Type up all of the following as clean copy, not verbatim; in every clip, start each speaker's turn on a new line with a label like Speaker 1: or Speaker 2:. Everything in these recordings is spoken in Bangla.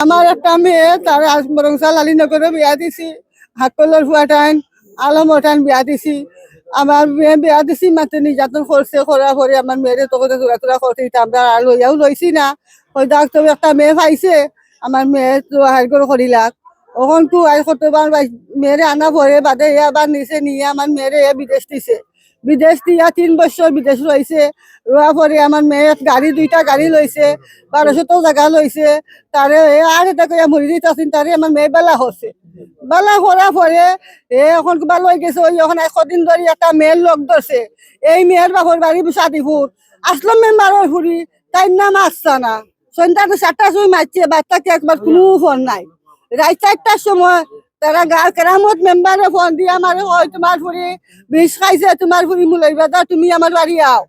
Speaker 1: আমার একটা মেয়ে তার বরংসাল আলীনগরে বিয়া দিছি, হাতকলের ফুয়াটাইন আলমটাইন বিয়া দিছি। আমার মেয়ে বিয়া দিছি মাত্র নির্যাতন করছে, করার পরে আমার মেয়েরে তখন চোরা করছে, আমরা আর লইয়াও লইছি না। ওই ডাক তবে একটা মেয়ে পাইছে, আমার মেয়ে তো হাইগর করিলাক। ওখান তো আর কতবার মেয়েরে আনা পরে বাদে আবার নিচে নিয়ে আমার মেয়েরে বিদেশ দিছে। বিদেশ দিয়া 3 বছর বিদেশ রয়েছে। রোয়া পরে আমার মেয়ে গাড়ি 2টা গাড়ি লইছে, 1200 জায়গা লইছে। তারে আর এটা কইয়া মরি দিতেছেন, তারে আমার মেয়ে বেলা হচ্ছে। বেলা করার পরে এখন কিবা লই গেছে, ওই এখন 100 দিন ধরে একটা মেয়ের লোক ধরছে। এই মেয়ের বাপর বাড়ি সাদিপুর আসলাম মেম্বারের ফুরি, তাই নাম আসছে না। সন্ধ্যা 7টার সময় মারছে, বাচ্চাকে একবার কোনো ফোন নাই। রাত 4টার সময় তারা কেরামত মেম্বারে ফোন দিয়ে আমার কয় তোমার ফুরি বিষ খাইছে, তোমার ফুরি মুলাই বাজার, তুমি আমার বাড়ি আও।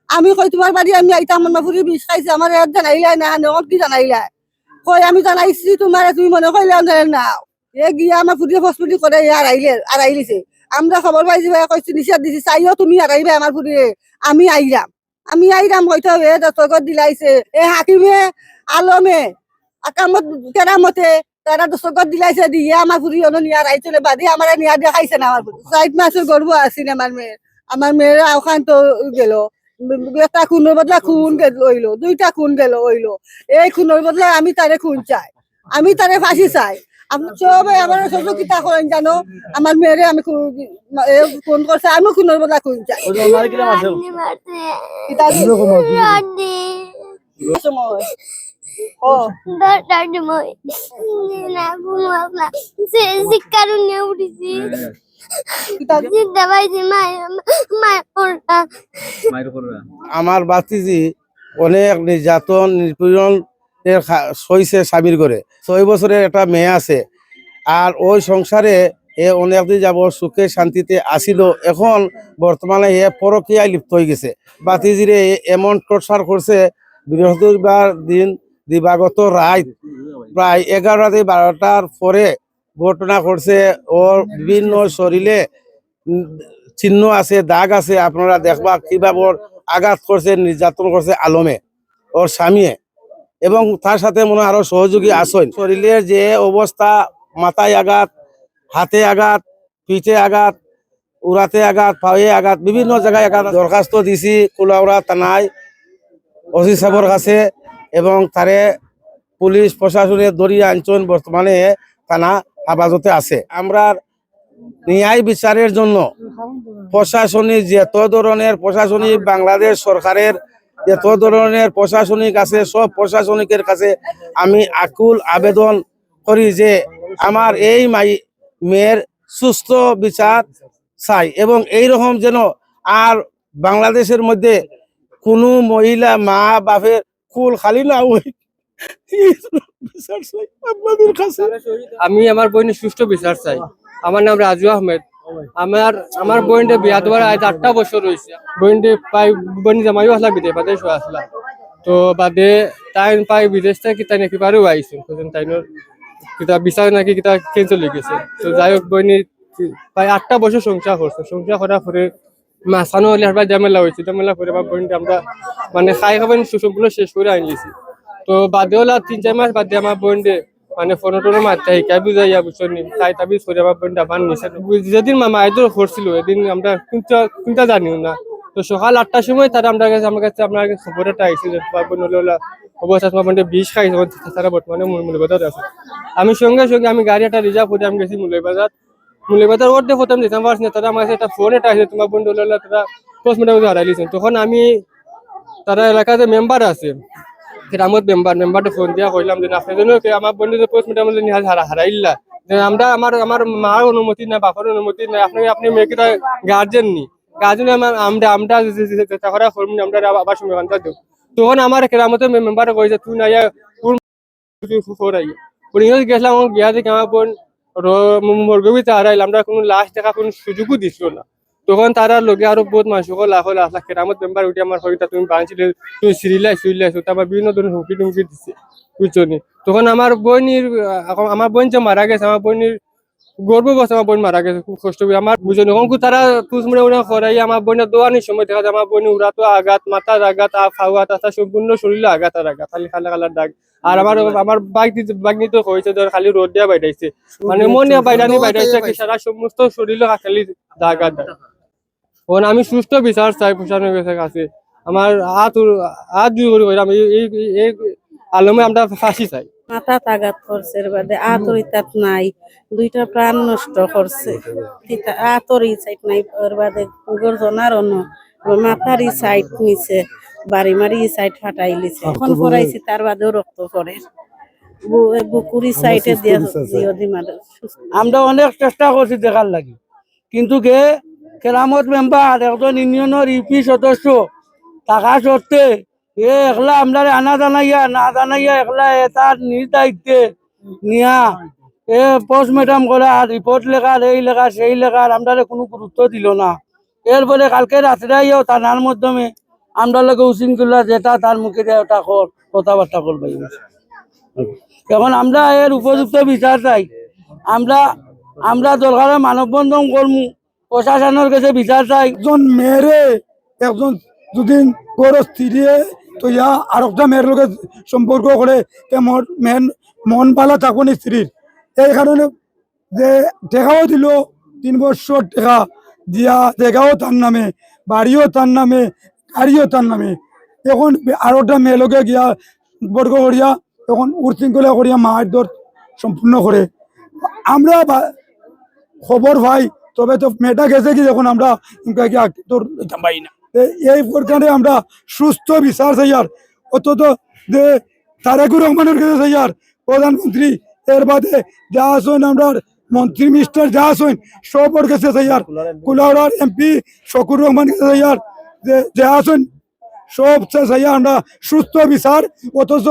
Speaker 1: আমি কই তোমার বাড়ি আমি আইতাম, আমার ফুরি বিষ খাইছে, আমার জানাইলাই না, কি জানাইলাই? কই আমি জানাইছি তোমার, তুমি মনে কইলে না। গিয়া আমার ফুটিয়ে হসপিটাল করে আড়াইলিছে। আমরা খবর পাইছি, কইছি নিষেধ দিছি, চাইও তুমি আড়াইবে আমার ফুটিয়ে। আমি আইরাম হয়তো দস্তখত দিলাইছে হাকিমে আলমে আকামত কেরামতে, তারা দস্তখত দিলাইছে, দিয়ে আমার ফুটি নিয়ে আড়াইছিলে বাদে আমার নিয়া দিয়ে খাইছে না। আমার 4 মাসের গর্ব আছিল আমার মেয়ের ওখান তো গেল। একটা খুনের বদলা খুন লইলো, 2টা খুন গেল হইলো। এই খুনের বদলা আমি তারে খুন চাই, আমি তারে ফাঁসি চাই। সবাই আমার সহযোগিতা করেন জানো, আমার মেয়েরে আমি খুন করছে, আমি খুনের বদলা খুন চাই।
Speaker 2: আমার বাতিজি অনেক নির্যাতন নিপীড়ন সইছে স্বামীর করে। 6 বছরের একটা মেয়ে আছে, আর ওই সংসারে অনেকদিন যাব সুখে শান্তিতে আসিল। এখন বর্তমানে পরকীয়ায় লিপ্ত হয়ে গেছে। বাতিজিরে এমন টর্চার করছে, বৃহস্পতিবার দিন দিবাগত রাত প্রায় 11-12টার পরে ঘটনা করছে। ওর বিভিন্ন শরীরে চিহ্ন আছে, দাগ আছে, আপনারা দেখবা কিভাবে ওর আঘাত করছে, নির্যাতন করছে আলমে ওর স্বামী, এবং তার সাথে মনে হয় আরো সহযোগী আসেন। শরীরের যে অবস্থা, মাথায় আঘাত, হাতে আঘাত, পিঠে আঘাত, উড়াতে আঘাত, পায়ে আঘাত, বিভিন্ন জায়গায় আঘাত। দরখাস্ত দিছি কুলাউড়া থানায় ওসি সাহেবের কাছে, এবং তারে পুলিশ প্রশাসনের দরিয়া আনছেন, বর্তমানে থানা হেফাজতে আছে। আমরা ন্যায় বিচারের জন্য প্রশাসনিক যত ধরনের প্রশাসনিক, বাংলাদেশ সরকারের যত ধরনের প্রশাসনিক আছে, সব প্রশাসনিকের কাছে আমি আকুল আবেদন করি যে আমার এই মেয়ের সুস্থ বিচার চাই, এবং এই রকম যেন আর বাংলাদেশের মধ্যে কোনো মহিলা মা বাপের কুল খালি না হয়।
Speaker 3: আমি আমার বোনের সুষ্ঠু বিচার চাই। আমার নাম রাজু আহমেদ। আমার বোনটা বিয়া দেওয়ার আজ 8টা বছর হয়েছে। বোন জামাইও আসলা, বিদেশ বাদেশও আসলা। তো বাদে তাই পাই বিদেশ থেকে তাই নাকি পারেও আইছে, তাইনোর কিতা বিচার নাকি কিতা ক্যান্সেল হয়ে গেছে। তো যাই হোক, বইনি প্রায় 8টা বছর সংসার করছে। সংসার করার পরে মাঝখানে হলে আর ঝামেলা হয়েছে। ঝামেলা করে আমার বোনটা আমরা মানে খাই খাবেন সম্পূর্ণ শেষ করে আনিয়েছি। তো বাদে হলো 3-4 মাস বাদে আমার বোনটা মানে ফোন টোনো মারতে শিকাই বুঝাইয়া বুঝছি তাই তাবিজ করে আমার বোনটা বান নিছে। যেদিন মামা আইদর করছিল এদিন আমরা কোনটা জানিও না। তো সকাল 8টার সময় তারা আমার কাছে আপনার খবর একটা আইসি যে তোমার বোন হলো অবস্থা, তোমার বোনটা বিষ খাইছে, তারা বর্তমানে মূল্যবাজার আছে। আমি সঙ্গে সঙ্গে আমি গাড়ি একটা রিজার্ভ করে আমি গেছি মূল্যবাজার ওর প্রথম দিতাম পারছি না। তারা আমার কাছে একটা ফোন একটা আছে, তোমার বোন হলো তারা পোস্টমর্টম হারাইলিছেন। তখন আমি তারা এলাকাতে মেম্বার আছে, কেরামত মেম্বারটা ফোন দিয়া কইলাম যে আপনার জন্য আমার বোনের যে পোস্টমর্টম হারাইলা, যে আমরা আমার মার অনুমতি নাই, বাবার অনুমতি নাই, আপনি মেয়েকে গার্জেন নি, গার্জেন আমরা আবার সময় আনতে দেব। তখন আমার কেরামতের মেম্বার কইছে তুই না গেছিলাম গিয়া দেখি আমার বোন মরগবিতে হারাইলাম, আমরা কোনো লাশ দেখা কোনো সুযোগও দিছিল না। তখন তারা লগে আরো বহুত মানুষ লাখ কেরামত মেম্বার উঠে আমার হইতা তুমি বাঁচলে, তুমি সিরিলাইছো তারপর বিভিন্ন ধরনের হুমকি টুমকি দিচ্ছে বুঝছো নি। তখন আমার বোন যে মারা গেছে, আমার বোনের গর্ব বসে আমার বোন মারা গেছে, খুব কষ্ট করে আমার বুঝে নকু তারা পুষমুড়ে উড়ে করাই আমার বোনের দোয়ানির সময় দেখা যায় আমার বোন উড়াতো আঘাত, মাথার আঘাত, ফাওয়া তাতা সম্পূর্ণ শরীরে আঘাত আর আঘাত, খালি কালা কালার দাগ। আর আমার বাগনি তো হয়েছে ধর খালি রোদ দিয়া বাইরাইছে, মানে মনে বাইরাইছে কি সারা সমস্ত শরীরে খালি দাগ আর দাগ। ওখানে আমি সুস্থ বিচার চাই প্রশাসনের কাছে, আমার হাত জোর করে আমি এই আলমে আমরা ফাঁসি চাই।
Speaker 4: মাথা আঘাত করছে, এর বাদে আতর ইতাত নাই, দুইটা প্রাণ নষ্ট করছে, আতর ই সাইড নাই, এর বাদে গর্জনার অন্য মাথার ই সাইড নিছে, বাড়ি মারি ই সাইড ফাটাই লিছে, এখন পরাইছি তার বাদেও রক্ত পড়ে, বুকুরি সাইডে দিয়ে দিও মারে।
Speaker 5: আমরা অনেক চেষ্টা করছি দেখার লাগি, কিন্তু কে কেরামত মেম্বার একজন ইউনিয়নের ইউপি সদস্য থাকা সত্ত্বে একলা আমরা আনা জানাইয়া একলা তার নিজ দায়িত্বে নিয়া পোস্টমর্টম করা, রিপোর্ট লেখার, এই লেখা সেই লেখার আমরা কোনো গুরুত্ব দিল না। এর ফলে কালকে রাত্রেও থানার মাধ্যমে আমরা লোক উশৃঙ্খলা যেটা তার মুখে ওটা কথাবার্তা করবে। এখন আমরা এর উপযুক্ত বিচার চাই, আমরা দরকারে মানববন্ধন করবো, প্রশাসনের কাছে বিচার চাই।
Speaker 6: একজন মেয়েরে একজন দুদিন গড় স্ত্রীয়ে তো ইয়া আর একটা মেয়ের লোকের সম্পর্ক করে মন পালা থাকুন স্ত্রীর, এই কারণে যে টেকাও দিল 3 বছর টেকা দিয়া, জায়গাও তার নামে, বাড়িও তার নামে, গাড়িও তার নামে। এখন আর একটা মেয়ে লোকে গিয়া সম্পর্ক করিয়া এখন উশৃঙ্খলা করিয়া মারধর সম্পূর্ণ করে। আমরা খবর ভাই, তবে তো মেয়েটা গেছে কি যখন আমরা পাই না, এই প্রকারে আমরা সুস্থ বিচার চাই। আর অন্তত যে তারেকুর রহমানের কাছে চাই, আর প্রধানমন্ত্রী এর বাদে যা আসেন আমরা মন্ত্রী মিনিস্টার যা আসেন সবর কাছে চাই, আর কুলাউড়ার এমপি শকুর রহমান কাছে চাই, আর যে আসেন সব চাই আমরা সুস্থ বিচার। অথচ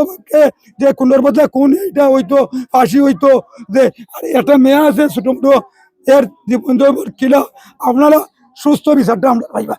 Speaker 6: যে কোনের বদলে কোন এইটা হইতো ফাঁসি হইতো, যে একটা মেয়ে আছে ছোট মোটো এর জীবন কিলা, আপনারা সুস্থ বিচারটা আমরা পাইবা।